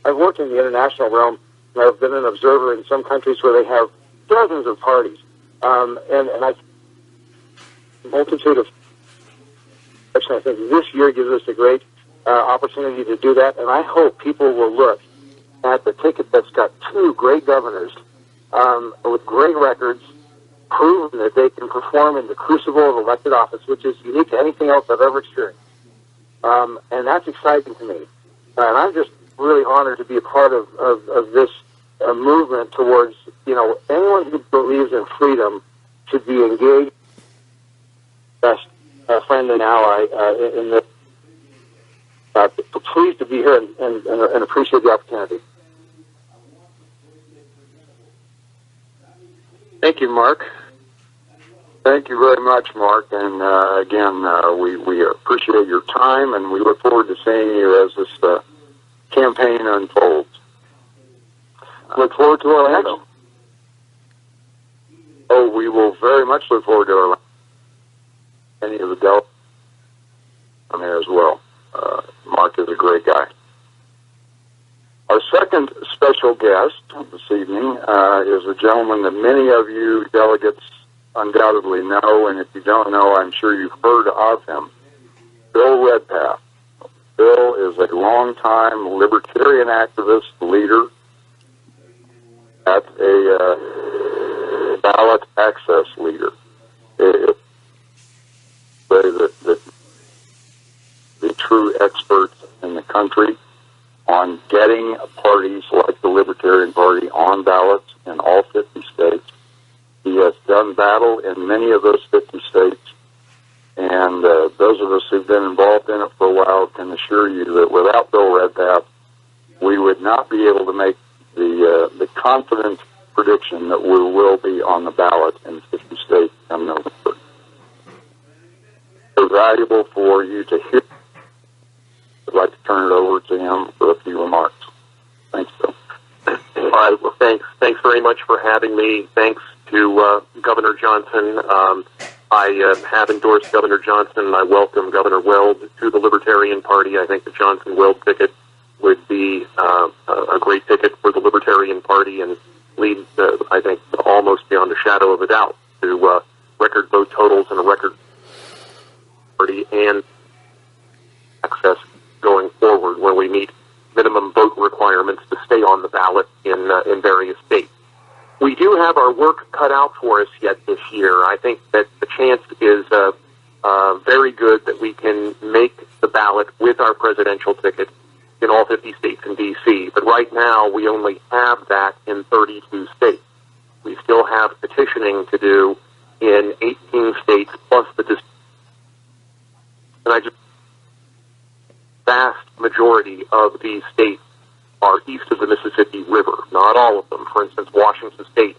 I've worked in the international realm, and I've been an observer in some countries where they have dozens of parties, and I multitude of. I think this year gives us a great opportunity to do that, and I hope people will look at the ticket that's got two great governors with great records, proven that they can perform in the crucible of elected office, which is unique to anything else I've ever experienced. And that's exciting to me. And I'm just really honored to be a part of this movement towards, anyone who believes in freedom should be engaged, best friend and ally in this. Pleased to be here and appreciate the opportunity. Thank you, Mark. Thank you very much, Mark. And again, we appreciate your time, and we look forward to seeing you as this campaign unfolds. Look forward to Orlando. Oh, we will very much look forward to Orlando. Any of the delegates on there as well. Mark is a great guy. Our second special guest this evening is a gentleman that many of you delegates undoubtedly know, and if you don't know, I'm sure you've heard of him. Bill Redpath. Bill is a longtime libertarian activist, leader at a ballot access leader. The true experts in the country on getting parties like the Libertarian Party on ballots in all 50 states. He has done battle in many of those 50 states, and those of us who've been involved in it for a while can assure you that without Bill Redpath, we would not be able to make the confident prediction that we will be on the ballot in 50 states come November. It's valuable for you to hear. I'd like to turn it over to him for a few remarks. Thanks, Bill. All right. Well, thanks very much for having me. Thanks to Governor Johnson. I have endorsed Governor Johnson, and I welcome Governor Weld to the Libertarian Party. I think the Johnson-Weld ticket would be a great ticket for the Libertarian Party and leads, I think, almost beyond a shadow of a doubt to record vote totals and a record party and access going forward when we meet minimum vote requirements to stay on the ballot in various states. We do have our work cut out for us yet this year. I think that the chance is very good that we can make the ballot with our presidential ticket in all 50 states and D.C. But right now, we only have that in 32 states. We still have petitioning to do in 18 states plus the district. And vast majority of these states are east of the Mississippi River. Not all of them. For instance, Washington State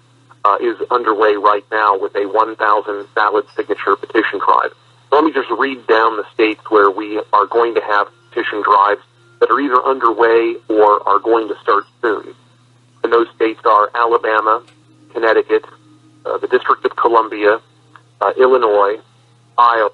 is underway right now with a 1,000 ballot signature petition drive. So let me just read down the states where we are going to have petition drives that are either underway or are going to start soon. And those states are Alabama, Connecticut, the District of Columbia, Illinois, Iowa,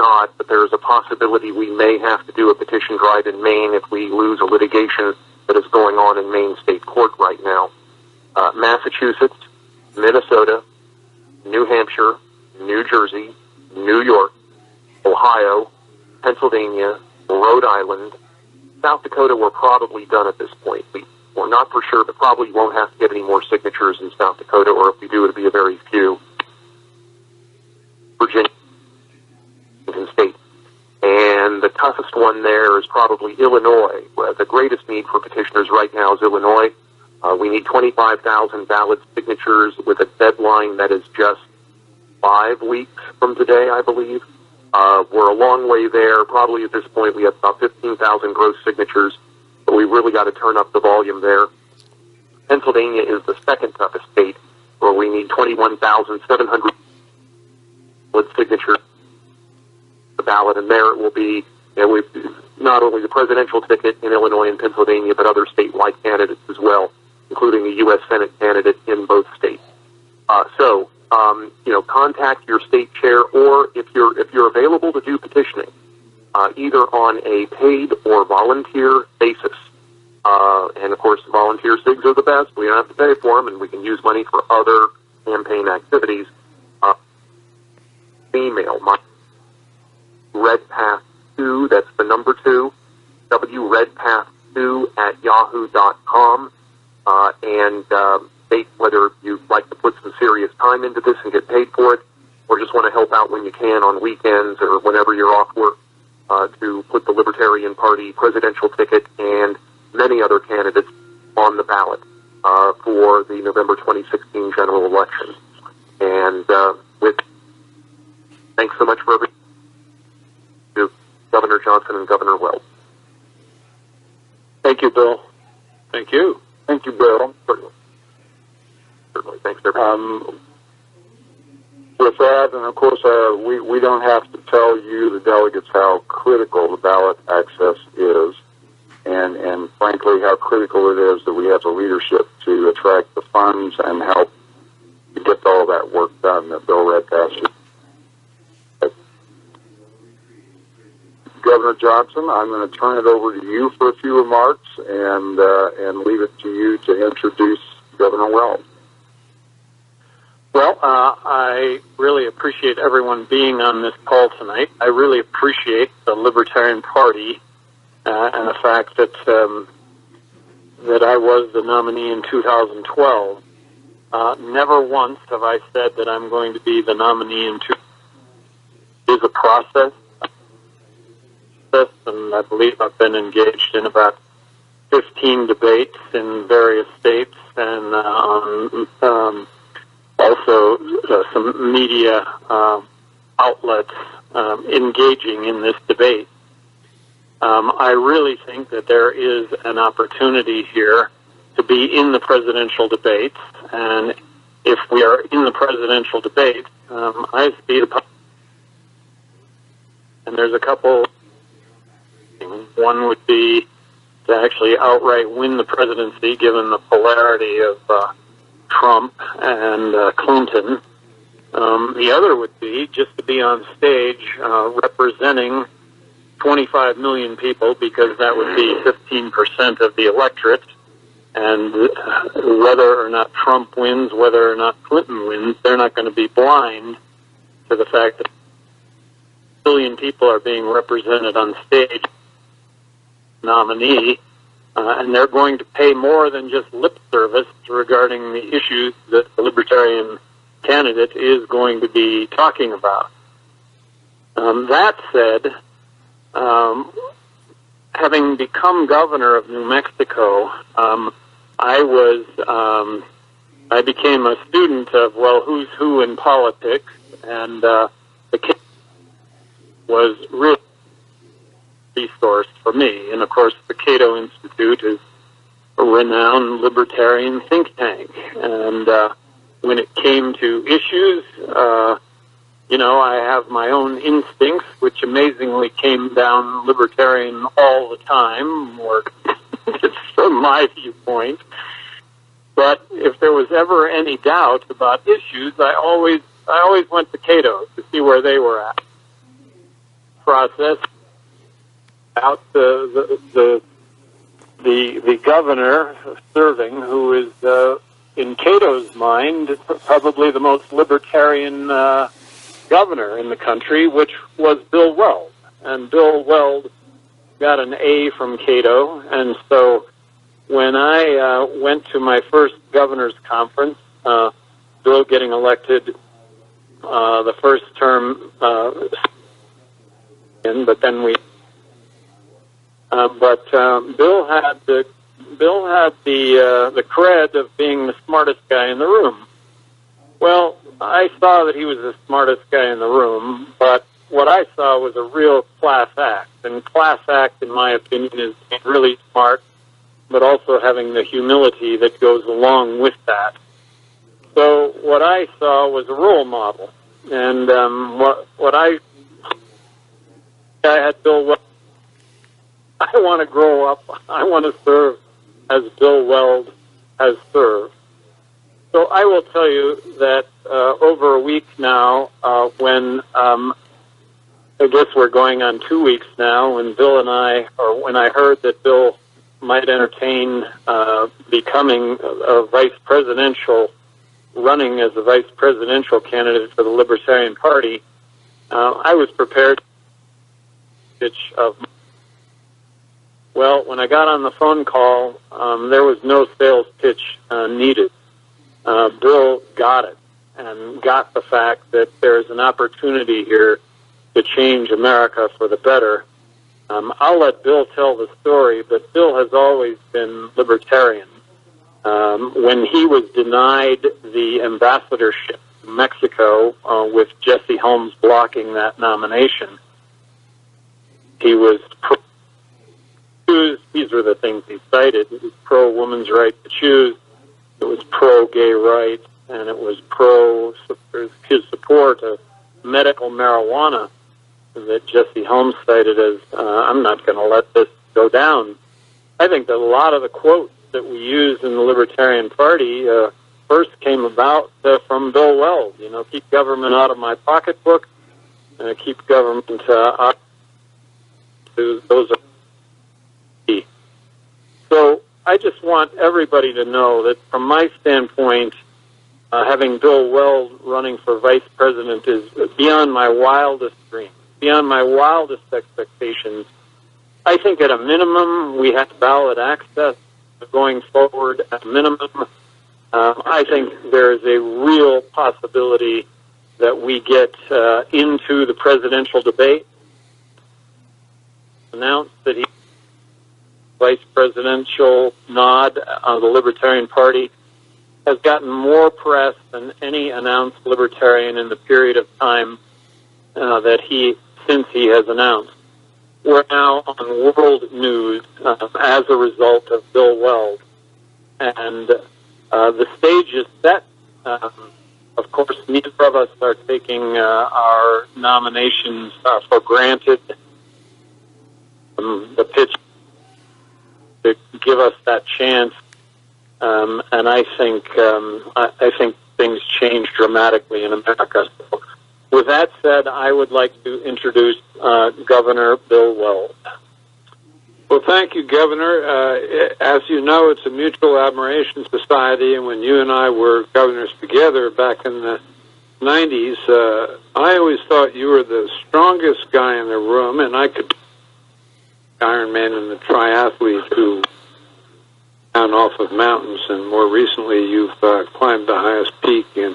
not, but there is a possibility we may have to do a petition drive in Maine if we lose a litigation that is going on in Maine State Court right now. Massachusetts, Minnesota, New Hampshire, New Jersey, New York, Ohio, Pennsylvania, Rhode Island, South Dakota. We're probably done at this point. We're not for sure, but probably won't have to get any more signatures in South Dakota, or if we do, it'll be a very few. Virginia State. And the toughest one there is probably Illinois, where the greatest need for petitioners right now is Illinois. We need 25,000 ballot signatures with a deadline that is just 5 weeks from today, I believe. We're a long way there. Probably at this point we have about 15,000 gross signatures, but we've really got to turn up the volume there. Pennsylvania is the second toughest state, where we need 21,700 signatures. The ballot, and there it will be not only the presidential ticket in Illinois and Pennsylvania, but other statewide candidates as well, including a U.S. Senate candidate in both states. Contact your state chair, or if you're available to do petitioning, either on a paid or volunteer basis. And, of course, volunteer SIGs are the best. We don't have to pay for them, and we can use money for other campaign activities. Email my Redpath2, that's the number 2, wredpath2@yahoo.com, and state whether you'd like to put some serious time into this and get paid for it, or just want to help out when you can on weekends or whenever you're off work to put the Libertarian Party presidential ticket and many other candidates on the ballot for the November 2016 general election. And thanks so much for everything to Governor Johnson and Governor Weld. Thank you, Bill. Thank you. Thank you, Bill. Certainly. Thanks, everybody. With that, and of course, we don't have to tell you, the delegates, how critical the ballot access is, and frankly, how critical it is that we have the leadership to attract the funds and help to get all that work done that Bill Redpath. Governor Johnson, I'm going to turn it over to you for a few remarks and leave it to you to introduce Governor Weld. Well, I really appreciate everyone being on this call tonight. I really appreciate the Libertarian Party and the fact that that I was the nominee in 2012. Never once have I said that I'm going to be the nominee in 2012. It is a process, and I believe I've been engaged in about 15 debates in various states and also some media outlets engaging in this debate. I really think that there is an opportunity here to be in the presidential debates, and if we are in the presidential debates, I see the. And there's a couple. One would be to actually outright win the presidency, given the polarity of Trump and Clinton. The other would be just to be on stage representing 25 million people, because that would be 15% of the electorate. And whether or not Trump wins, whether or not Clinton wins, they're not going to be blind to the fact that a billion people are being represented on stage, nominee, and they're going to pay more than just lip service regarding the issues that the Libertarian candidate is going to be talking about. That said, having become governor of New Mexico, I became a student of, well, who's who in politics, and the case was really resource for me. And of course, the Cato Institute is a renowned libertarian think tank. And when it came to issues, I have my own instincts, which amazingly came down libertarian all the time, or it's from my viewpoint. But if there was ever any doubt about issues, I always went to Cato to see where they were at. Process out the governor serving, who is in Cato's mind probably the most libertarian governor in the country, which was Bill Weld. And Bill Weld got an A from Cato, and so when I went to my first governor's conference, Bill getting elected the first term, but then we. Bill had the cred of being the smartest guy in the room. Well, I saw that he was the smartest guy in the room, but what I saw was a real class act. And class act, in my opinion, is being really smart, but also having the humility that goes along with that. So what I saw was a role model, and what I had Bill Weld. I want to grow up. I want to serve as Bill Weld has served. So I will tell you that over a week now, when I guess we're going on 2 weeks now, when Bill and I, or when I heard that Bill might entertain becoming a vice presidential, running as a vice presidential candidate for the Libertarian Party, I was prepared to pitch of. Well, when I got on the phone call, there was no sales pitch needed. Bill got it, and got the fact that there's an opportunity here to change America for the better. I'll let Bill tell the story, but Bill has always been libertarian. When he was denied the ambassadorship to Mexico, with Jesse Helms blocking that nomination, he was pro-choose. These were the things he cited. It was pro-woman's right to choose, it was pro-gay rights, and it was pro his support of medical marijuana that Jesse Helms cited as, I'm not going to let this go down. I think that a lot of the quotes that we use in the Libertarian Party first came about from Bill Weld. You know, keep government out of my pocketbook, keep government out. Those are key. So I just want everybody to know that from my standpoint, having Bill Weld running for vice president is beyond my wildest dreams, beyond my wildest expectations. I think at a minimum we have ballot access going forward. At a minimum, I think there is a real possibility that we get into the presidential debate. Announced that he vice presidential nod on the Libertarian Party has gotten more press than any announced Libertarian in the period of time since he has announced. We're now on world news as a result of Bill Weld, and the stage is set. Of course, neither of us are taking our nominations for granted. The pitch to give us that chance, and I think things change dramatically in America. So, with that said, I would like to introduce Governor Bill Weld. Well, thank you, Governor. As you know, it's a mutual admiration society, and when you and I were governors together back in the 90s, I always thought you were the strongest guy in the room, and I could Ironman and the triathlete who down off of mountains, and more recently you've climbed the highest peak in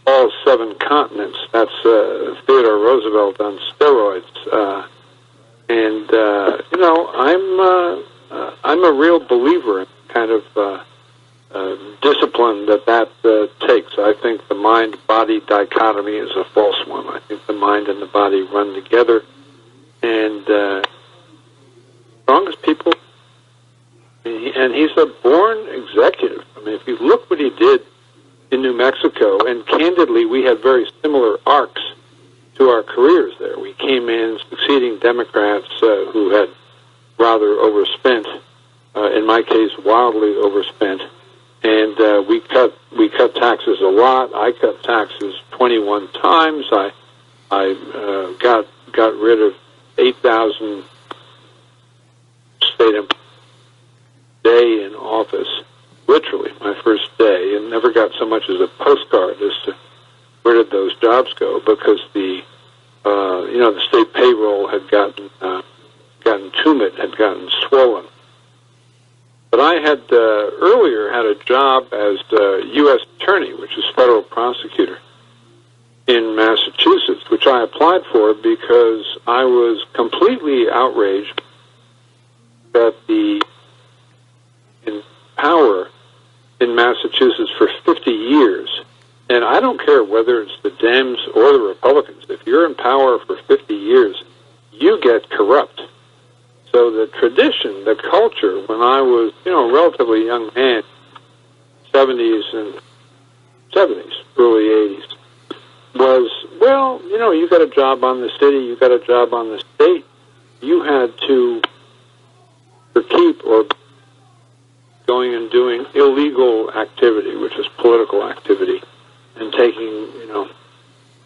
all 7 continents. That's Theodore Roosevelt on steroids. And you know, I'm a real believer in kind of discipline that takes. I think the mind-body dichotomy is a false one. I think the mind and the body run together, and strongest people, and he's a born executive. I mean, if you look what he did in New Mexico, and candidly, we had very similar arcs to our careers there. We came in succeeding Democrats who had rather overspent, in my case, wildly overspent, and we cut taxes a lot. I cut taxes 21 times. I got rid of 8,000 state employees day in office, literally my first day, and never got so much as a postcard as to where did those jobs go, because the state payroll had gotten tumid, had gotten swollen. But I had earlier had a job as U.S. Attorney, which is federal prosecutor in Massachusetts, which I applied for because I was completely outraged that the in power in Massachusetts for 50 years, and I don't care whether it's the Dems or the Republicans, if you're in power for 50 years, you get corrupt. So the tradition, the culture, when I was, a relatively young man, 70s, early 80s, was, well, you got a job on the city, you got a job on the state, you had to keep or going and doing illegal activity, which is political activity, and taking,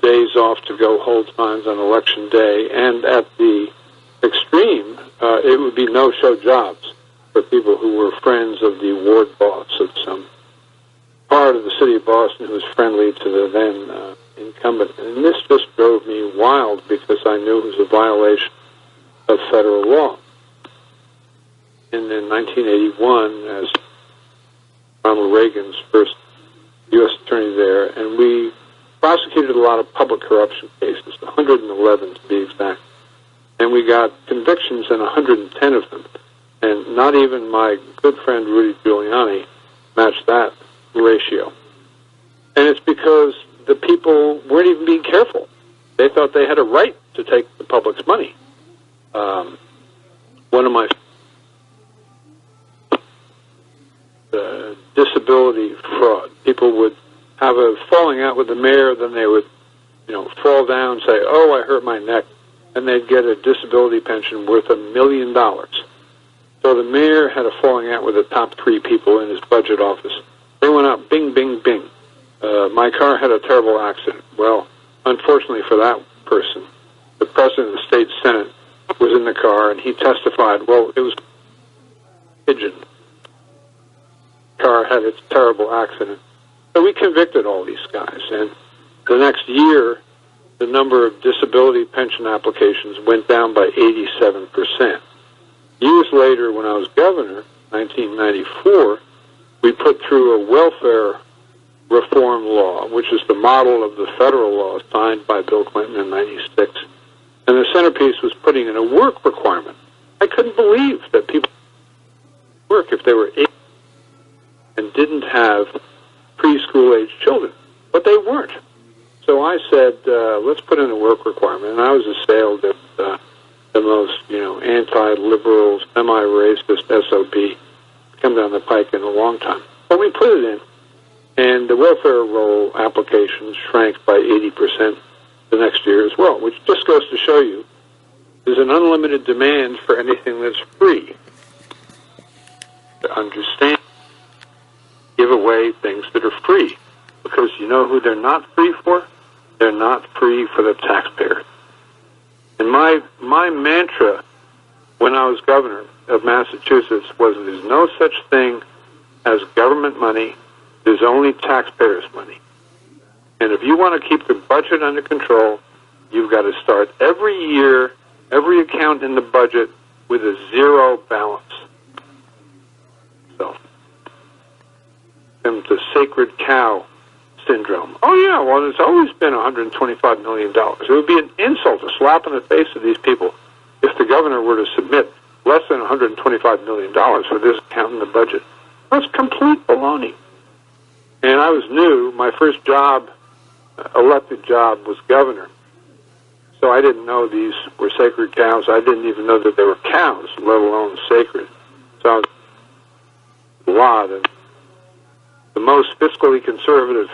days off to go hold signs on Election Day, and at the extreme, it would be no-show jobs for people who were friends of the ward boss of some part of the city of Boston who was friendly to the then incumbent. And this just drove me wild because I knew it was a violation of federal law. And in 1981, as Ronald Reagan's first U.S. attorney there, and we prosecuted a lot of public corruption cases, 111 to be exact. And we got convictions in 110 of them. And not even my good friend Rudy Giuliani matched that ratio. And it's because the people weren't even being careful. They thought they had a right to take the public's money. One of my disability fraud. People would have a falling out with the mayor, then they would, fall down and say, "Oh, I hurt my neck," and they'd get a disability pension worth $1 million. So the mayor had a falling out with the top 3 people in his budget office. They went out, bing, bing, bing. My car had a terrible accident. Well, unfortunately for that person, the president of the state senate was in the car, and he testified, well, it was pigeon. The car had its terrible accident. So we convicted all these guys, and the next year, the number of disability pension applications went down by 87%. Years later, when I was governor, 1994, we put through a welfare reform law, which is the model of the federal law signed by Bill Clinton in 96. And the centerpiece was putting in a work requirement. I couldn't believe that people work if they were 8 and didn't have preschool-age children. But they weren't. So I said, let's put in a work requirement. And I was assailed as the most, anti-liberal, semi-racist SOB come down the pike in a long time. But we put it in, and the welfare roll applications shrank by 80% the next year as well, which just goes to show you there's an unlimited demand for anything that's free. To understand, give away things that are free, because you know who they're not free for? They're not free for the taxpayer. And my mantra when I was governor of Massachusetts was there's no such thing as government money, there's only taxpayers' money. And if you want to keep the budget under control, you've got to start every year, every account in the budget with a zero balance. So, and the sacred cow syndrome. Oh yeah, well there's always been $125 million. It would be an insult, a slap in the face of these people if the governor were to submit less than $125 million for this account in the budget. That's complete baloney. And I was new. My first job, elected job, was governor. So I didn't know these were sacred cows. I didn't even know that they were cows, let alone sacred. So I was a lot of the most fiscally conservative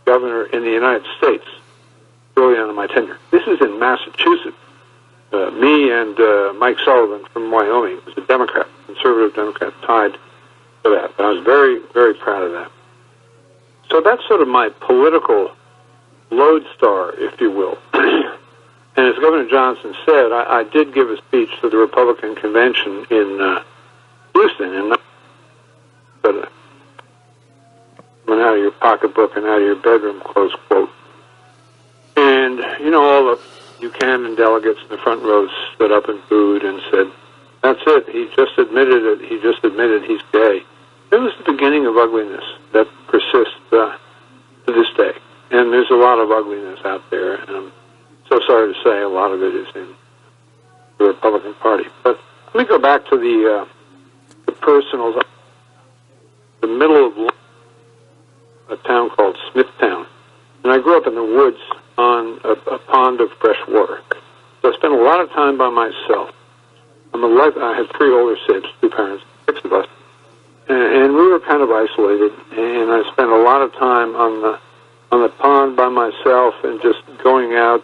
governor in the United States early on in my tenure. This is in Massachusetts. Me and Mike Sullivan from Wyoming was a Democrat, conservative Democrat, tied for that. But I was very, very proud of that. So that's sort of my political lodestar, if you will. And as Governor Johnson said, I did give a speech to the Republican convention in Houston, and but coming out of your pocketbook and out of your bedroom, close quote. And, all the Buchanan delegates in the front rows stood up and booed and said, that's it, he just admitted it, he just admitted he's gay. It was the beginning of ugliness that persists to this day. And there's a lot of ugliness out there, and I'm so sorry to say a lot of it is in the Republican Party. But let me go back to the personals. The middle of a town called Smithtown. And I grew up in the woods on a pond of fresh water. So I spent a lot of time by myself. I had 3 older siblings, 2 parents, 6 of us. And we were kind of isolated. And I spent a lot of time on the pond by myself and just going out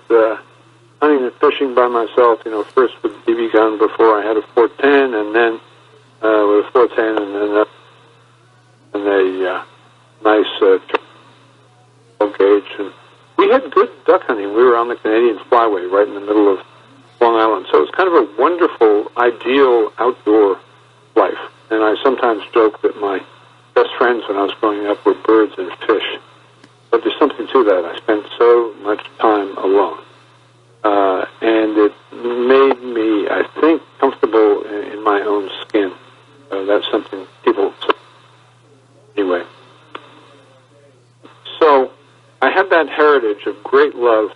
hunting and fishing by myself, first with a BB gun before I had a .410, and then with a .410, and then a nice gauge. And we had good duck hunting. We were on the Canadian Flyway right in the middle of Long Island. So it was kind of a wonderful, ideal outdoor life. And I sometimes joke that my best friends when I was growing up were birds and fish. But there's something to that. I spent so much time alone. And it made me, I think, comfortable in my own skin. That's something people say. Anyway. So I had that heritage of great love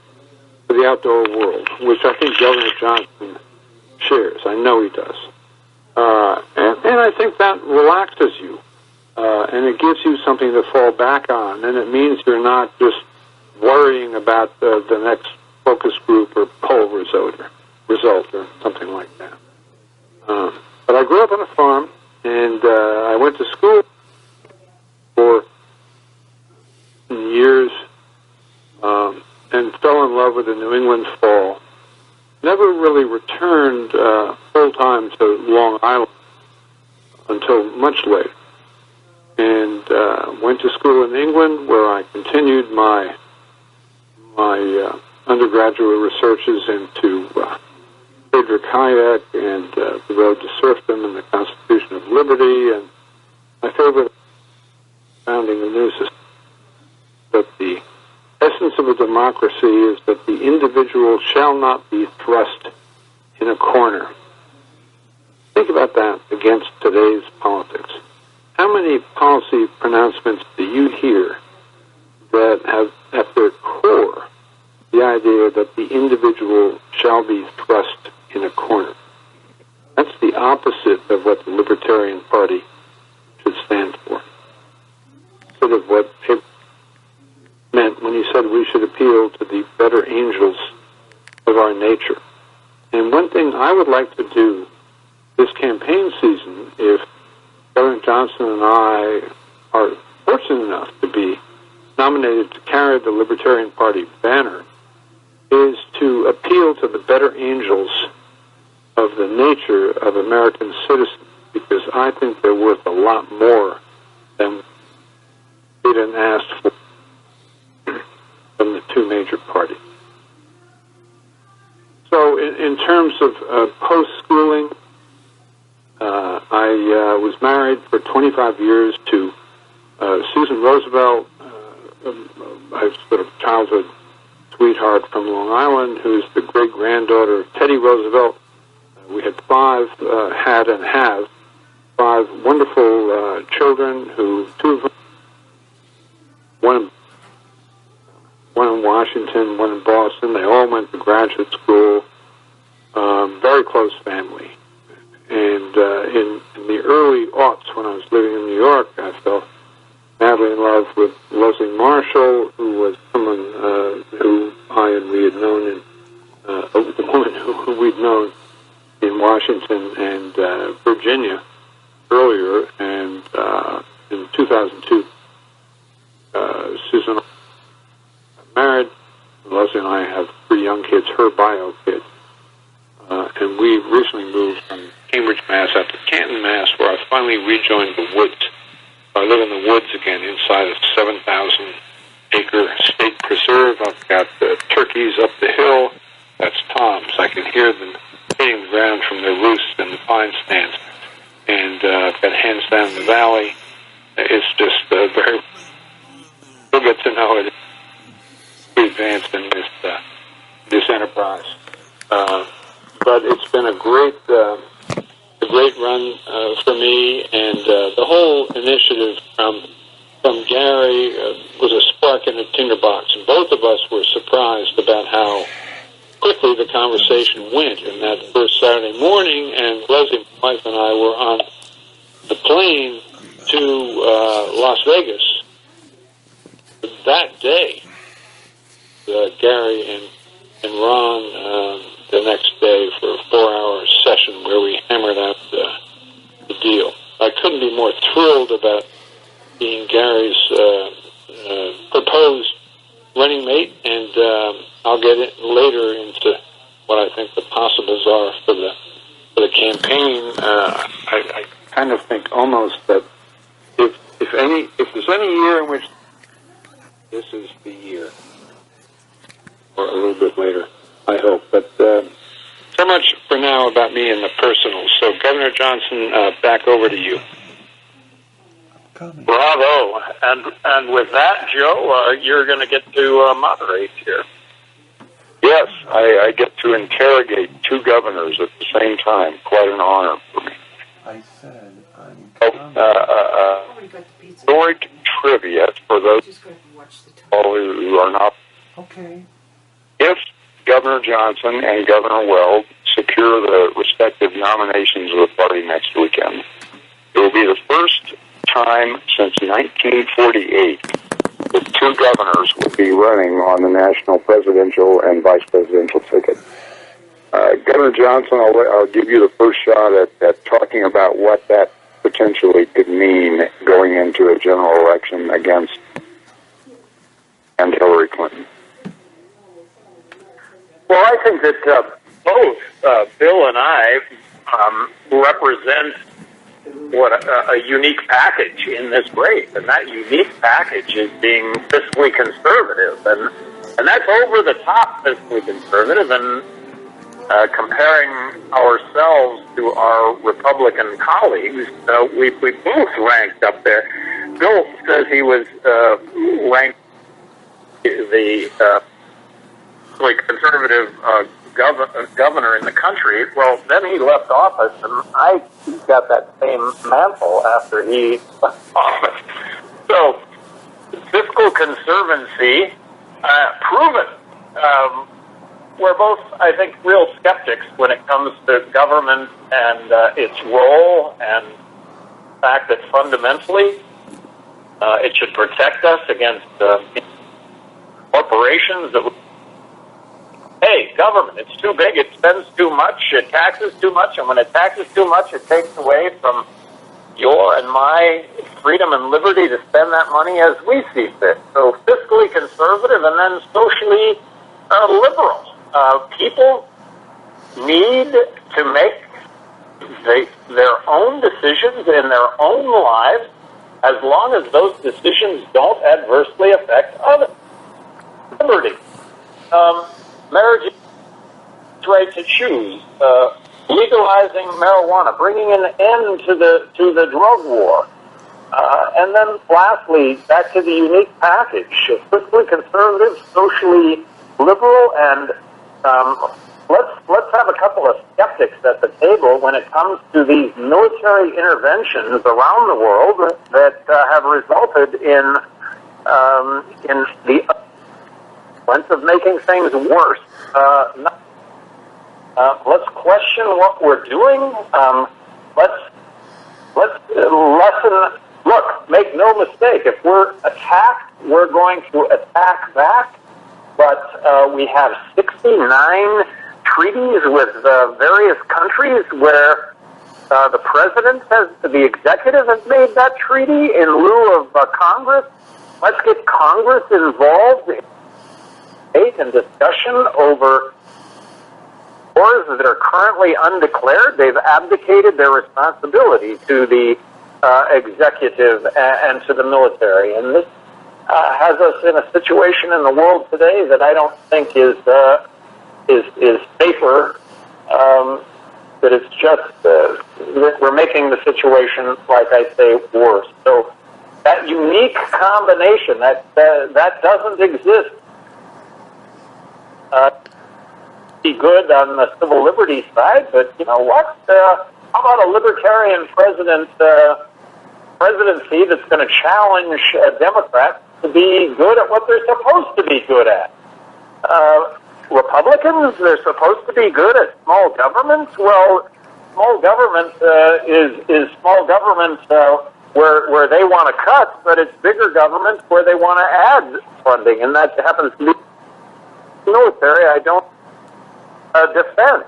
for the outdoor world, which I think Governor Johnson shares. I know he does. And I think that relaxes you. And it gives you something to fall back on. And it means you're not just worrying about the next focus group or poll result or something like that. But I grew up on a farm, and I went to school for years and fell in love with the New England fall. Never really returned full-time to Long Island until much later. And went to school in England, where I continued my undergraduate researches into Friedrich Hayek and the Road to Serfdom and the Constitution of Liberty. And my favorite founding the new system, that the essence of a democracy is that the individual shall not be thrust in a corner. Think about that against today's politics. How many policy pronouncements do you hear that have at their core the idea that the individual shall be thrust in a corner? That's the opposite of what the Libertarian Party should stand for. Sort of what it meant when he said we should appeal to the better angels of our nature. And one thing I would like to do this campaign season, if Governor Johnson and I are fortunate enough to be nominated to carry the Libertarian Party banner, is to appeal to the better angels of the nature of American citizens, because I think they're worth a lot more than we didn't ask for from the two major parties. So in terms of post-schooling, I was married for 25 years to Susan Roosevelt, my sort of childhood sweetheart from Long Island, who's the great-granddaughter of Teddy Roosevelt. We had had and have five wonderful children, who two of them, one in Washington, one in Boston. They all went to graduate school. Very close family. And in the early aughts, when I was living in New York, I fell madly in love with Leslie Marshall, who was someone who we had known a woman who we'd known in Washington and Virginia earlier. And in 2002, Susan married. Leslie and I have three young kids, her bio kids. And we recently moved from Cambridge, Mass. Out to Canton, Mass., where I finally rejoined the woods. I live in the woods again inside a 7,000-acre state preserve. I've got turkeys up the hill. That's Tom's. I can hear them hitting the ground from their roosts in the pine stands. And I've got hens down in the valley. It's just very... We'll get to know it. Pretty advanced in this enterprise. But it's been a great run for me, and the whole initiative from Gary was a spark in a tinderbox, and both of us were surprised about how quickly the conversation went in that first Saturday morning, and Leslie, my wife, and I were on the plane to Las Vegas that day. Gary and Ron the next day for a 4-hour session where we hammered out the deal. I couldn't be more thrilled about being Gary's proposed running mate, and I'll get later into what I think the possibles are for the campaign. I kind of think almost that if there's any year in which this is the year, or a little bit later, I hope. But so much for now about me and the personal. So, Governor Johnson, back over to you. Bravo. And with that, Joe, you're going to get to moderate here. Yes, I get to interrogate two governors at the same time. Quite an honor for me. I said I'm Story trivia for those who are not. okay. If Governor Johnson and Governor Weld secure the respective nominations of the party next weekend, it will be the first time since 1948 that two governors will be running on the national presidential and vice presidential ticket. Governor Johnson, I'll give you the first shot at talking about what that potentially could mean going into a general election against and Hillary Clinton. Well, I think that both Bill and I represent what a unique package in this race, and that unique package is being fiscally conservative, and that's over the top fiscally conservative, and comparing ourselves to our Republican colleagues, we both ranked up there. Bill says he was ranked the conservative governor in the country. Well, then he left office, and I got that same mantle after he left office. So, fiscal conservancy, proven. We're both, I think, real skeptics when it comes to government and its role, and the fact that fundamentally it should protect us against corporations that hey, government, it's too big, it spends too much, it taxes too much, and when it taxes too much, it takes away from your and my freedom and liberty to spend that money as we see fit. So fiscally conservative and then socially liberal. People need to make their own decisions in their own lives as long as those decisions don't adversely affect others. Liberty. Marriage right to choose, legalizing marijuana, bringing an end to the drug war, and then lastly, back to the unique package: fiscally conservative, socially liberal, and let's have a couple of skeptics at the table when it comes to these military interventions around the world that have resulted in the of making things worse. Let's question what we're doing. Let's lessen. Look, make no mistake. If we're attacked, we're going to attack back. But we have 69 treaties with various countries where the president the executive has made that treaty in lieu of Congress. Let's get Congress involved in and discussion over wars that are currently undeclared. They've abdicated their responsibility to the executive and to the military, and this has us in a situation in the world today that I don't think is safer. That it's just that we're making the situation, like I say, worse. So that unique combination that doesn't exist. Be good on the civil liberties side, but you know what? How about a libertarian presidency that's going to challenge Democrats to be good at what they're supposed to be good at? Republicans, they're supposed to be good at small government. Well, small government is small government where they want to cut, but it's bigger government where they want to add funding, and that happens to be military. I don't defend.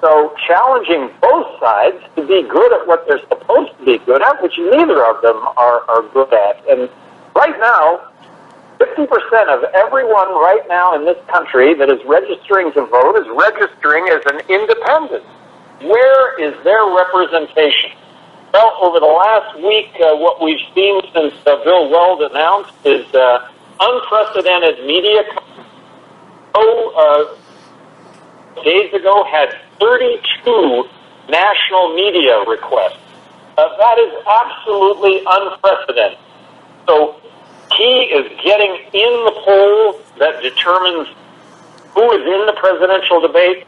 So challenging both sides to be good at what they're supposed to be good at, which neither of them are good at. And right now, 50% of everyone right now in this country that is registering to vote is registering as an independent. Where is their representation? Well, over the last week, what we've seen since Bill Weld announced is unprecedented media days ago had 32 national media requests. That is absolutely unprecedented. So he is getting in the poll that determines who is in the presidential debate.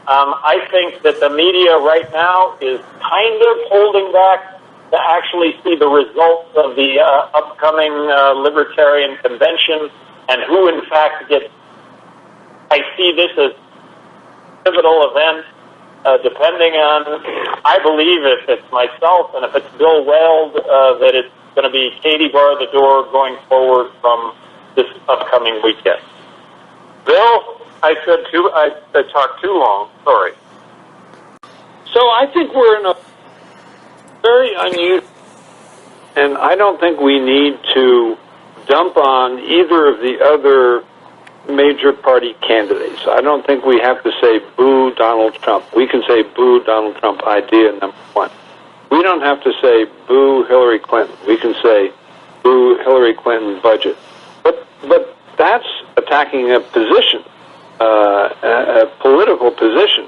I think that the media right now is kind of holding back to actually see the results of the upcoming Libertarian convention and who in fact gets. I see this as a pivotal event, depending on, I believe if it's myself and if it's Bill Weld, that it's going to be Katie bar the door going forward from this upcoming weekend. Bill, I talked too long. Sorry. So I think we're in a very unusual, and I don't think we need to dump on either of the other major party candidates. I don't think we have to say boo Donald Trump. We can say boo Donald Trump idea number one. We don't have to say boo Hillary Clinton. We can say boo Hillary Clinton budget. But that's attacking a position, a political position,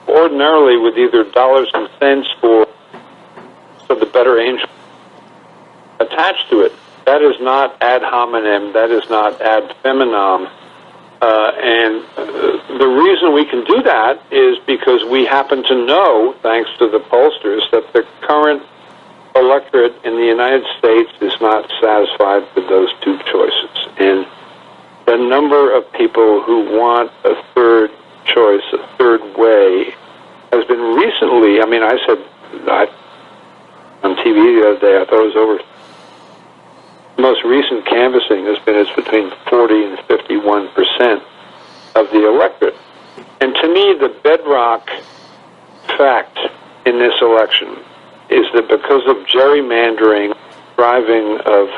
ordinarily with either dollars and cents or the better angel attached to it. That is not ad hominem. That is not ad feminam. And the reason we can do that is because we happen to know, thanks to the pollsters, that the current electorate in the United States is not satisfied with those two choices. And the number of people who want a third choice, a third way, has been recently, I said on TV the other day, I thought it was over. The most recent canvassing has been between 40 and 51% of the electorate. And to me, the bedrock fact in this election is that because of gerrymandering, driving of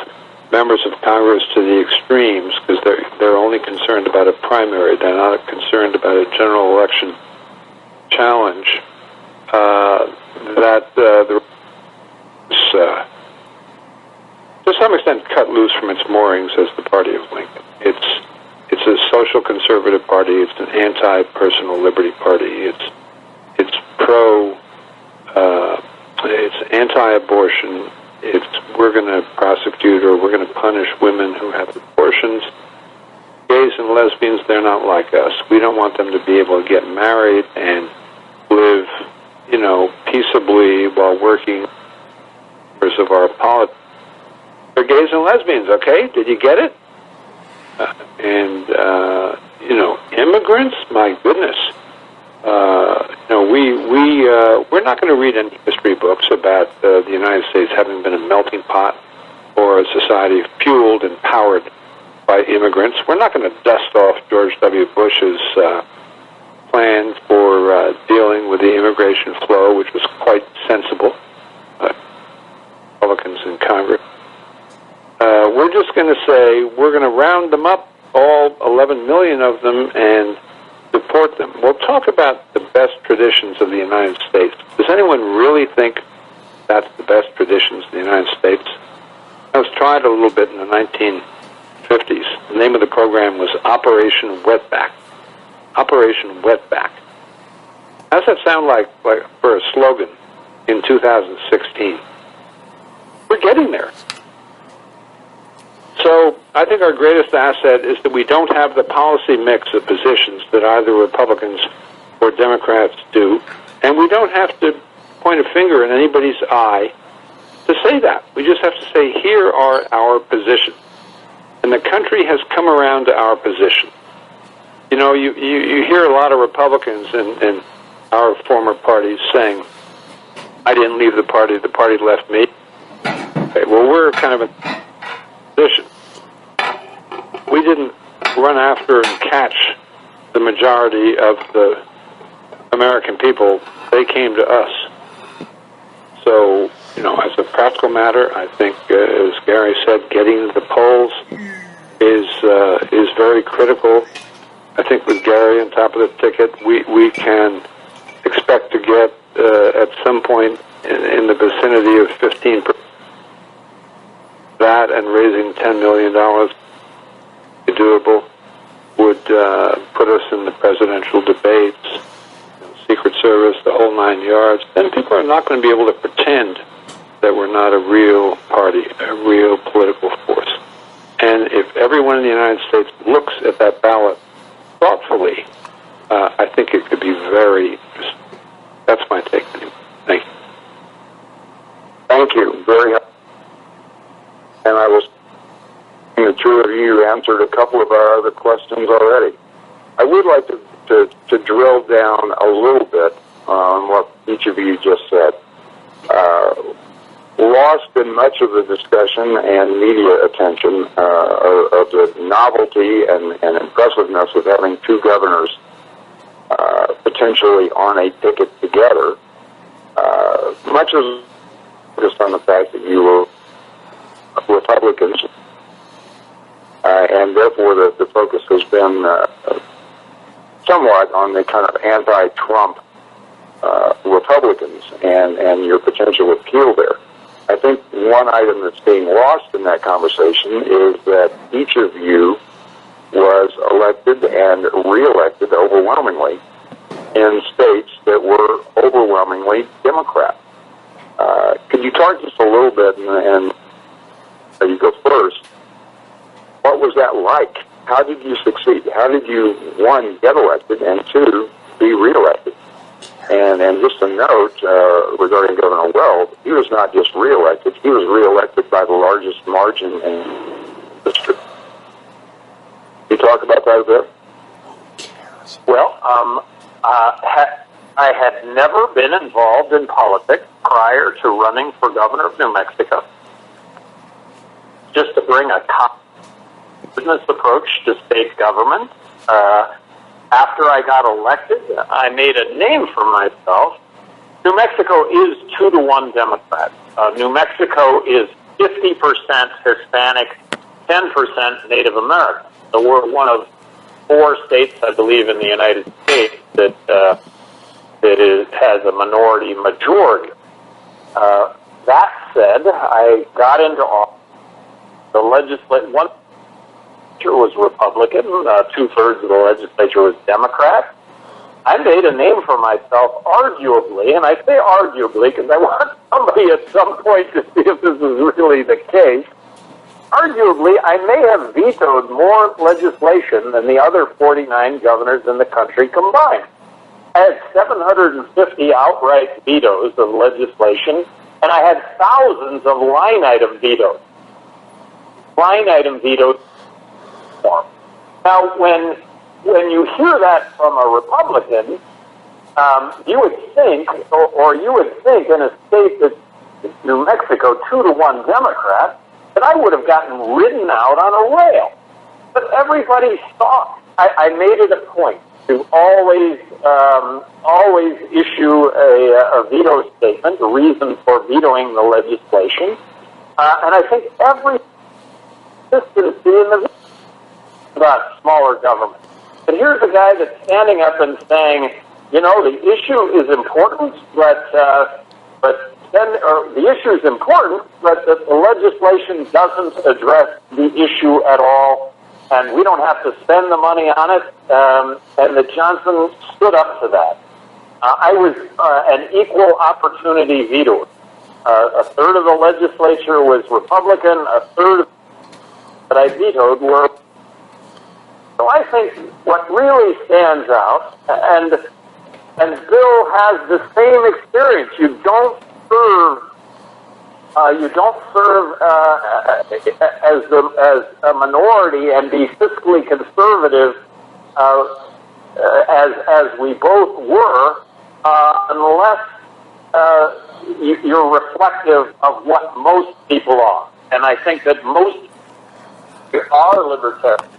members of Congress to the extremes, because they're only concerned about a primary, they're not concerned about a general election challenge, that the to some extent cut loose from its moorings as the party of Lincoln. It's a social conservative party. It's an anti-personal liberty party. It's pro. It's anti-abortion. We're going to prosecute or we're going to punish women who have abortions. Gays and lesbians, they're not like us. We don't want them to be able to get married and live, peaceably while working members of our politics. They're gays and lesbians, okay? Did you get it? Immigrants, my goodness. We're not going to read any history books about the United States having been a melting pot or a society fueled and powered by immigrants. We're not going to dust off George W. Bush's plan for dealing with the immigration flow, which was quite sensible. Republicans in Congress. We're just going to say we're going to round them up, all 11 million of them, and deport them. We'll talk about the best traditions of the United States. Does anyone really think that's the best traditions of the United States? That was tried a little bit in the 1950s. The name of the program was Operation Wetback. Operation Wetback. How does that sound like for a slogan in 2016? We're getting there. So I think our greatest asset is that we don't have the policy mix of positions that either Republicans or Democrats do, and we don't have to point a finger in anybody's eye to say that. We just have to say, here are our positions. And the country has come around to our position. You hear a lot of Republicans in our former parties saying, I didn't leave the party left me. Okay, well, we're kind of a position. We didn't run after and catch the majority of the American people. They came to us. So, as a practical matter, I think, as Gary said, getting to the polls is very critical. I think with Gary on top of the ticket, we can expect to get at some point in the vicinity of 15%. That and raising $10 million doable would put put us in the presidential debates, Secret Service, the whole 9 yards, then people are not going to be able to pretend that we're not a real party, a real political force. And if everyone in the United States looks at that ballot thoughtfully, I think it could be very interesting. That's my take. Thank you. Thank you. Very helpful. And I was the two of you answered a couple of our other questions already. I would like to drill down a little bit on what each of you just said. Lost in much of the discussion and media attention of the novelty and impressiveness of having two governors potentially on a ticket together, much of just on the fact that you were Republicans, and therefore the focus has been somewhat on the kind of anti-Trump Republicans and your potential appeal there. I think one item that's being lost in that conversation is that each of you was elected and reelected overwhelmingly in states that were overwhelmingly Democrat. Could you talk just a little bit, and you go first, what was that like? How did you succeed? How did you, one, get elected, and two, be reelected? And just a note regarding Governor Weld, he was not just reelected, he was reelected by the largest margin in history. Can you talk about that a bit? Well, I had never been involved in politics prior to running for governor of New Mexico. Just to bring a business approach to state government. After I got elected, I made a name for myself. New Mexico is 2-to-1 Democrat. New Mexico is 50% Hispanic, 10% Native American. So we're one of 4 states, I believe, in the United States that has a minority majority. That said, I got into office. The legislature, one was Republican, 2/3 of the legislature was Democrat. I made a name for myself, arguably, and I say arguably because I want somebody at some point to see if this is really the case. Arguably, I may have vetoed more legislation than the other 49 governors in the country combined. I had 750 outright vetoes of legislation, and I had thousands of line item vetoes. Line item vetoes. Now, when you hear that from a Republican, you would think, or you would think in a state that's New Mexico, 2-to-1 Democrat, that I would have gotten ridden out on a rail. But everybody saw. I made it a point to always issue a veto statement, a reason for vetoing the legislation, and I think every consistency in the about smaller government. But here's a guy that's standing up and saying, you know, the issue is important, but the issue is important, but the legislation doesn't address the issue at all, and we don't have to spend the money on it. And that Johnson stood up to that. I was an equal opportunity vetoer. A third of the legislature was Republican. A third that I vetoed were. So I think what really stands out, and Bill has the same experience. You don't serve as a minority and be fiscally conservative as we both were, unless you're reflective of what most people are. And I think that most are libertarians.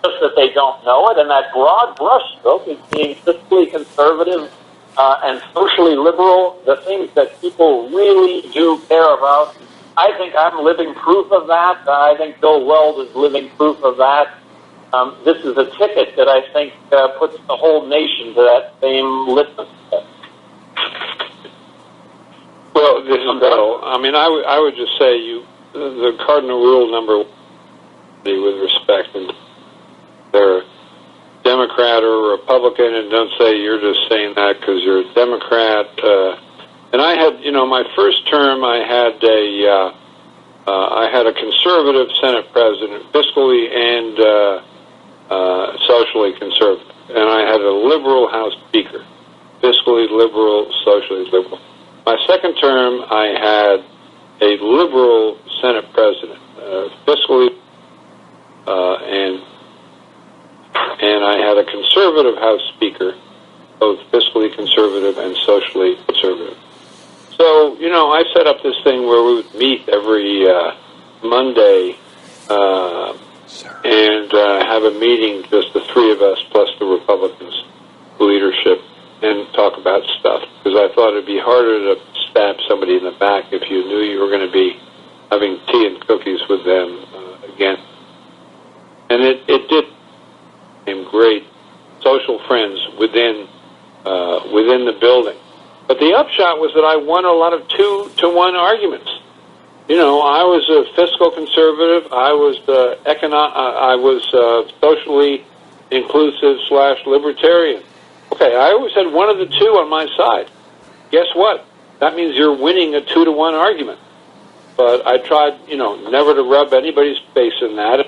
Just that they don't know it, and that broad brushstroke is being fiscally conservative and socially liberal, the things that people really do care about. I think I'm living proof of that. I think Bill Weld is living proof of that. This is a ticket that I think puts the whole nation to that same litmus test. Well, this is Bill. I mean, I would just say the cardinal rule number one, with respect, and there are Democrats Democrat or Republican, and don't say you're just saying that because you're a Democrat. And I had, my first term, I had a conservative Senate president, fiscally and socially conservative, and I had a liberal House Speaker, fiscally liberal, socially liberal. My second term, I had a liberal Senate president, fiscally, and I had a conservative House Speaker, both fiscally conservative and socially conservative. So, I set up this thing where we would meet every Monday and have a meeting, just the three of us plus the Republicans leadership, and talk about stuff. Because I thought it'd be harder to stab somebody in the back if you knew you were going to be having tea and cookies with them again. And it did become great social friends within the building. But the upshot was that I won a lot of 2-to-1 arguments. I was a fiscal conservative. I was socially inclusive / libertarian. Okay, I always had one of the two on my side. Guess what? That means you're winning a 2-to-1 argument. But I tried, never to rub anybody's face in that.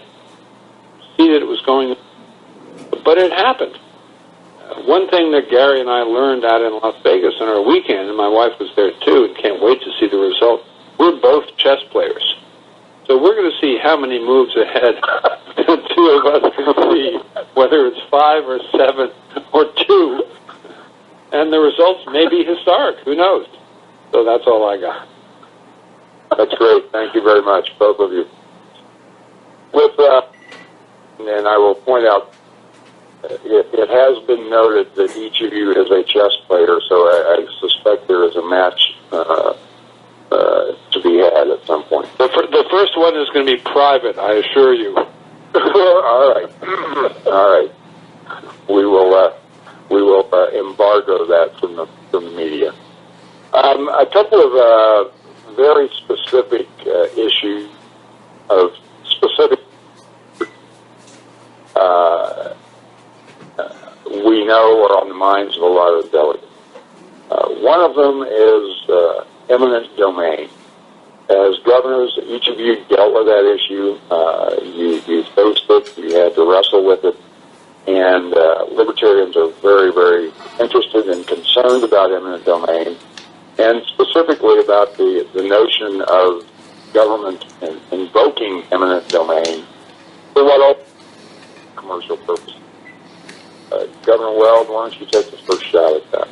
See that it was going, but it happened. One thing that Gary and I learned out in Las Vegas on our weekend, and my wife was there too, and can't wait to see the result. We're both chess players, so we're going to see how many moves ahead the two of us can see, whether it's 5 or 7 or 2, and the results may be historic. Who knows? So that's all I got. That's great. Thank you very much, both of you. And I will point out, it has been noted that each of you is a chess player, so I suspect there is a match to be had at some point. The first one is going to be private, I assure you. All right. All right. We will embargo that from the media. A couple of very specific issues of specific we know are on the minds of a lot of delegates. One of them is eminent domain. As governors, each of you dealt with that issue. You faced it. You had to wrestle with it. And libertarians are very, very interested and concerned about eminent domain, and specifically about the notion of government invoking eminent domain for what all commercial purposes. Governor Weld, why don't you take the first shot at that?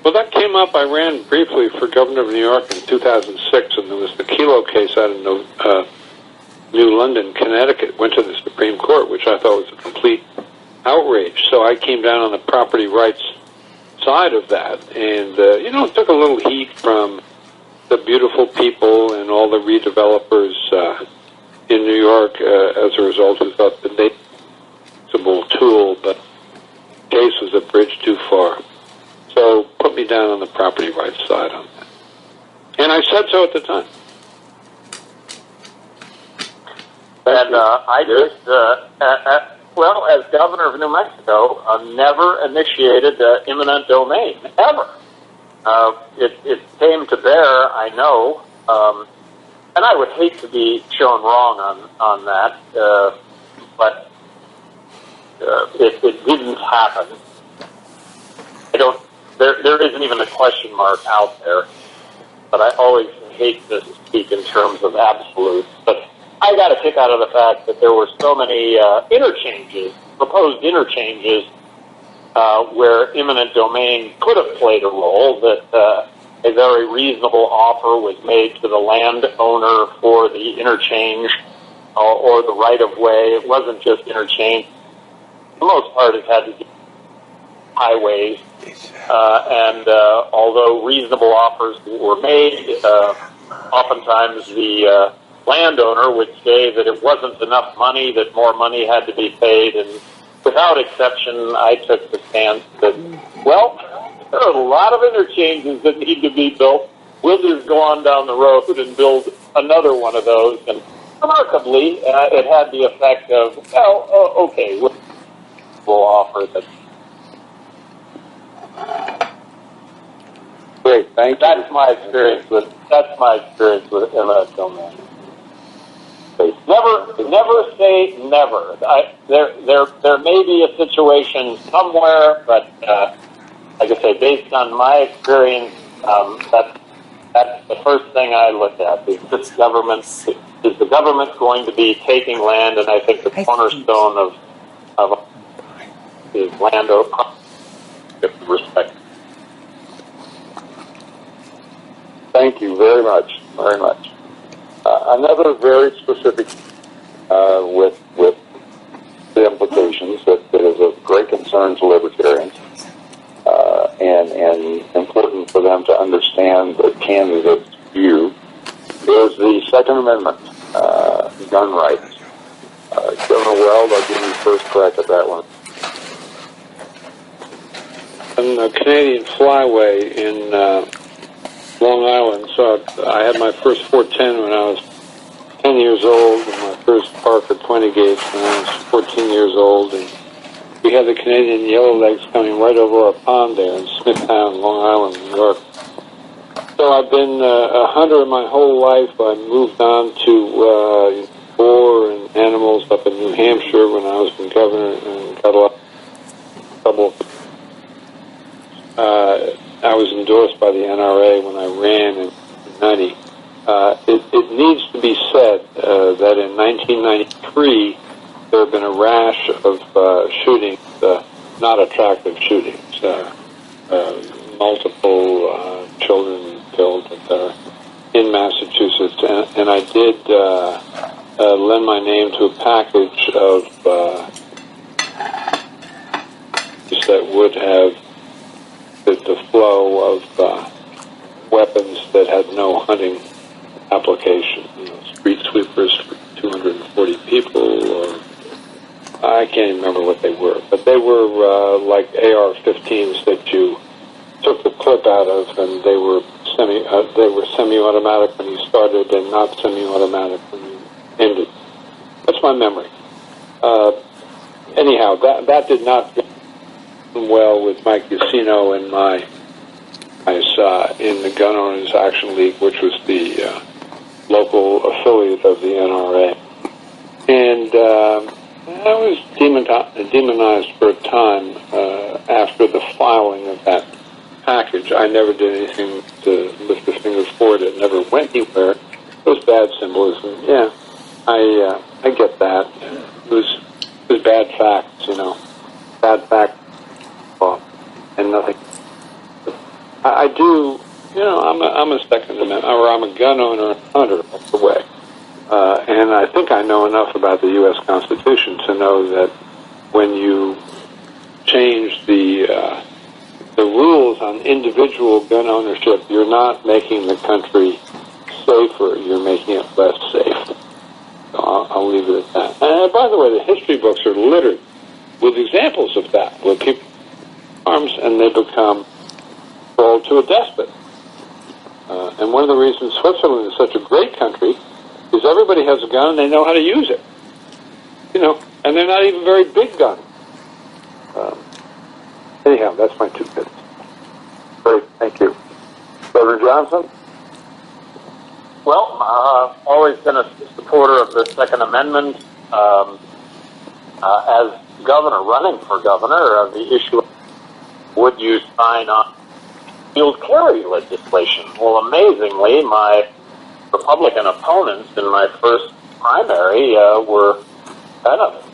Well, that came up. I ran briefly for governor of New York in 2006, and there was the Kelo case out of New London, Connecticut, went to the Supreme Court, which I thought was a complete outrage. So I came down on the property rights side of that, and it took a little heat from the beautiful people and all the redevelopers in New York as a result, who thought that they were a tool, but the case was a bridge too far. So put me down on the property rights side on that. And I said so at the time. And I just, well, as governor of New Mexico, never initiated eminent domain, ever. It came to bear, I know, and I would hate to be shown wrong on that, but it didn't happen. There isn't even a question mark out there, but I always hate to speak in terms of absolutes. But I got a kick out of the fact that there were so many proposed interchanges, where eminent domain could have played a role, that a very reasonable offer was made to the landowner for the interchange or the right-of-way. It wasn't just interchange. For the most part, it had to do with highways. And although reasonable offers were made, oftentimes the landowner would say that it wasn't enough money, that more money had to be paid, and without exception, I took the stance that, well, there are a lot of interchanges that need to be built. We'll just go on down the road and build another one of those. And remarkably, it had the effect of, well, okay, will offer that. Great, thank you. That's my experience with eminent domain. Never say never. There may be a situation somewhere, but like I say, based on my experience, that's the first thing I look at. Is the government going to be taking land? And I think the cornerstone of is land respect. Thank you very much, very much. Another very specific with the implications that is of great concern to libertarians and important for them to understand the candidate's view is the Second Amendment, gun rights. Governor Weld, I'll give you first crack at that one. On the Canadian Flyway in Long Island, so I had my first 410 when I was 10 years old, and my first Parker 20 gauge when I was 14 years old, and we had the Canadian Yellowlegs coming right over our pond there in Smithtown, Long Island, New York. So I've been a hunter my whole life. I moved on to boar and animals up in New Hampshire when I was in governor and got a lot of trouble. I was endorsed by the NRA when I ran in 90. It needs to be said that in 1993 there have been a rash of shootings, not attractive shootings, multiple children killed in Massachusetts, and I did lend my name to a package of that would have the flow of weapons that had no hunting application, street sweepers for 240 people, or I can't even remember what they were, but they were like AR-15s that you took the clip out of, and they were semi-automatic when you started and not semi-automatic when you ended. That's my memory. Anyhow, that did not go well with Mike Casino and my in the Gun Owners Action League, which was the local affiliate of the NRA. And I was demonized for a time after the filing of that package. I never did anything to lift a finger for it. It never went anywhere. It was bad symbolism. Yeah, I get that. It was bad facts, bad facts, and nothing. I do, I'm a Second Amendment, or I'm a gun owner and hunter all the way. And I think I know enough about the U.S. Constitution to know that when you change the rules on individual gun ownership, you're not making the country safer, you're making it less safe. So I'll leave it at that. And by the way, the history books are littered with examples of that, where people arms and they become sold to a despot. And one of the reasons Switzerland is such a great country is everybody has a gun and they know how to use it. And they're not even very big guns. Anyhow, that's my 2 bits. Great, thank you. Governor Johnson? Well, I've always been a supporter of the Second Amendment. As governor, running for governor, the issue of would you sign on concealed carry legislation? Well, amazingly, my Republican opponents in my first primary were kind of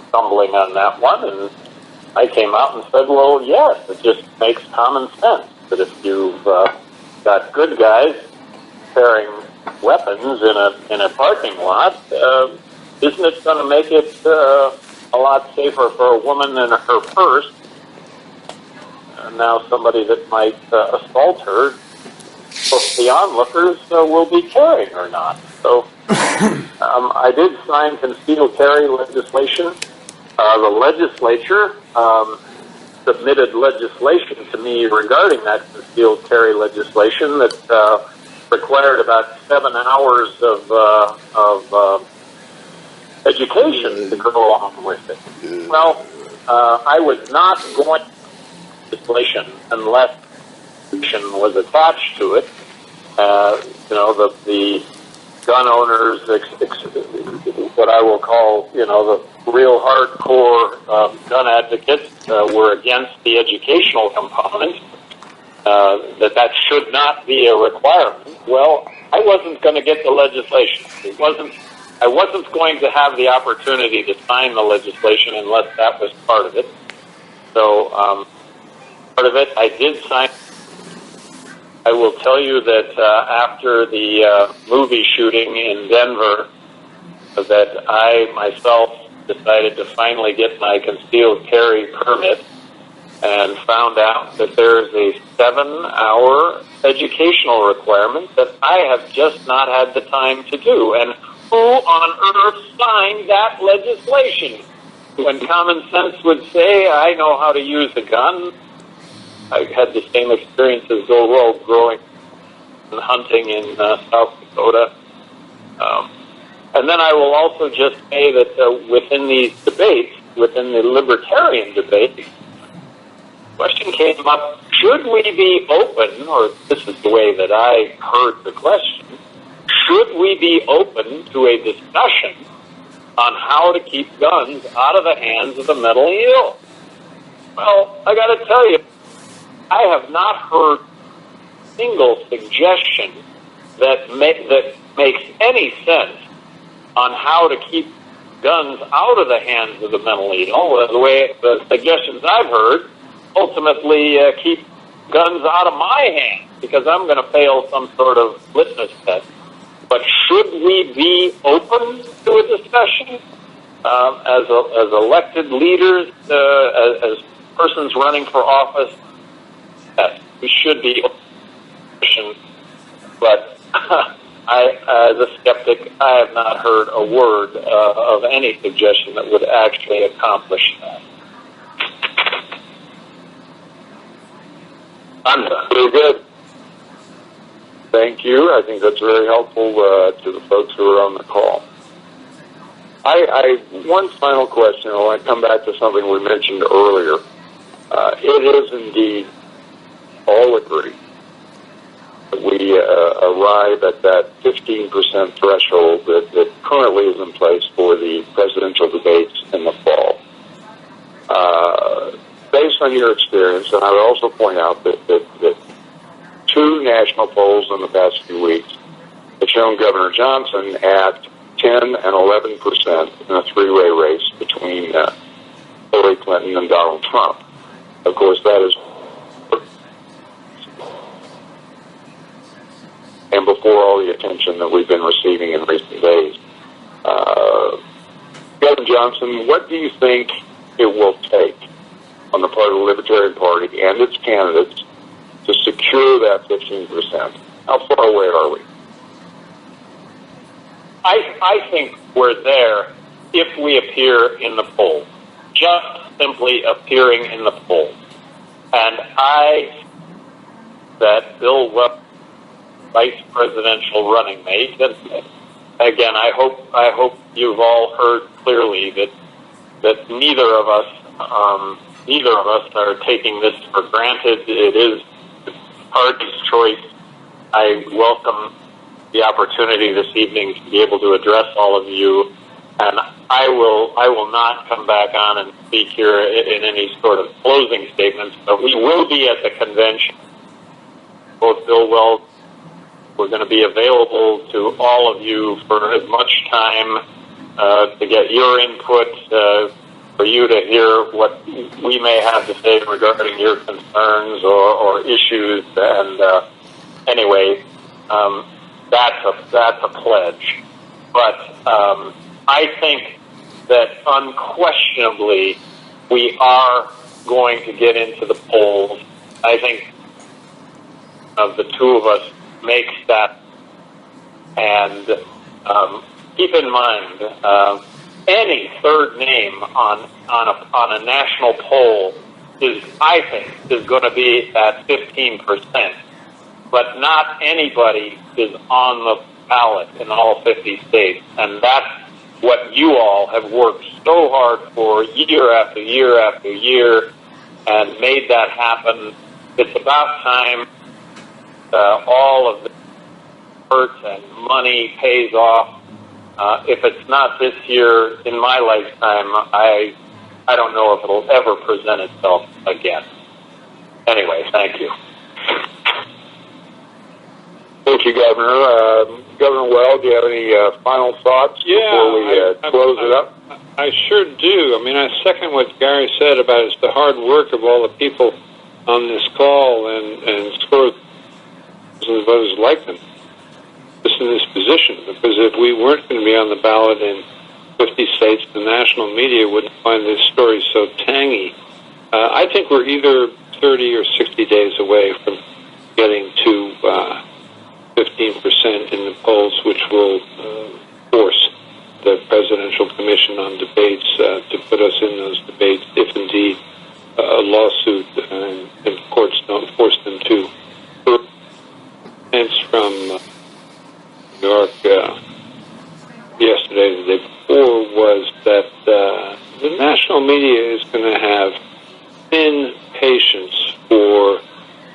stumbling on that one, and I came out and said, well, yes, it just makes common sense that if you've got good guys carrying weapons in a parking lot, isn't it going to make it a lot safer for a woman in her purse? And now somebody that might assault her, both the onlookers will be carrying or not. So I did sign concealed carry legislation. The legislature submitted legislation to me regarding that concealed carry legislation that required about 7 hours of education to go along with it. Well, I was not going to legislation unless legislation was attached to it. The gun owners, what I will call, the real hardcore gun advocates were against the educational component, that should not be a requirement. Well, I wasn't going to get the legislation. I wasn't going to have the opportunity to sign the legislation unless that was part of it. So, part of it, I did sign. I will tell you that after the movie shooting in Denver, that I myself decided to finally get my concealed carry permit and found out that there's a 7-hour educational requirement that I have just not had the time to do. And who on earth signed that legislation? When common sense would say, I know how to use a gun. I had the same experience as Bill Weld growing and hunting in South Dakota. And then I will also just say that within these debates, within the libertarian debate, the question came up, should we be open, or this is the way that I heard the question, should we be open to a discussion on how to keep guns out of the hands of the mentally ill? Well, I got to tell you, I have not heard a single suggestion that makes any sense on how to keep guns out of the hands of the mentally ill. The way the suggestions I've heard ultimately keep guns out of my hands because I'm going to fail some sort of litmus test. But should we be open to a discussion as elected leaders, as persons running for office? Yes, we should be open. But I, as a skeptic, I have not heard a word of any suggestion that would actually accomplish that. I'm done. Very good. Thank you. I think that's very helpful to the folks who are on the call. One final question. I want to come back to something we mentioned earlier. It is indeed all agree that we arrive at that 15% threshold that currently is in place for the presidential debates in the fall. Based on your experience, and I would also point out that 2 national polls in the past few weeks have shown Governor Johnson at 10 and 11% in a 3-way race between Hillary Clinton and Donald Trump. Of course, that is and before all the attention that we've been receiving in recent days. Governor Johnson, what do you think it will take on the part of the Libertarian Party and its candidates to secure that 15%? How far away are we? I think we're there if we appear in the polls, just simply appearing in the polls. And that Bill Weld, vice presidential running mate, and again, I hope you've all heard clearly that neither of us are taking this for granted. It is the party's choice. I welcome the opportunity this evening to be able to address all of you, and I will not come back on and speak here in any sort of closing statements, but we will be at the convention. Both Bill Weld, we're going to be available to all of you for as much time to get your input, for you to hear what we may have to say regarding your concerns or issues. And anyway, that's a pledge. But I think that unquestionably we are going to get into the polls. I think of the two of us makes that. And keep in mind, any third name on a national poll I think is going to be at 15%. But not anybody is on the ballot in all 50 states, and that's what you all have worked so hard for year after year after year and made that happen. It's about time all of the effort and money pays off. If it's not this year, in my lifetime, I don't know if it'll ever present itself again. Anyway, thank you. Thank you, Governor. Governor Weld, do you have any final thoughts before we close it up? I sure do. I mean, I second what Gary said about it's the hard work of all the people on this call and scores of others like them just in this position. Because if we weren't going to be on the ballot in 50 states, the national media wouldn't find this story so tangy. I think we're either 30 or 60 days away from getting to 15% in the polls, which will force the Presidential Commission on Debates to put us in those debates if indeed a lawsuit and courts don't force them to. Hence from New York yesterday, the day before, was that the national media is going to have thin patience for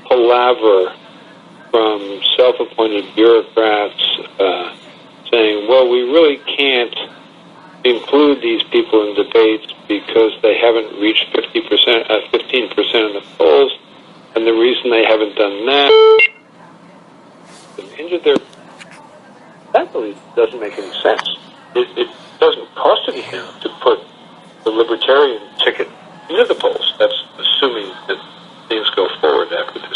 palaver from self-appointed bureaucrats saying, well, we really can't include these people in debates because they haven't reached 15% in the polls, and the reason they haven't done that injured their... That really doesn't make any sense. It doesn't cost anything to put the Libertarian ticket into the polls. That's assuming that things go forward after the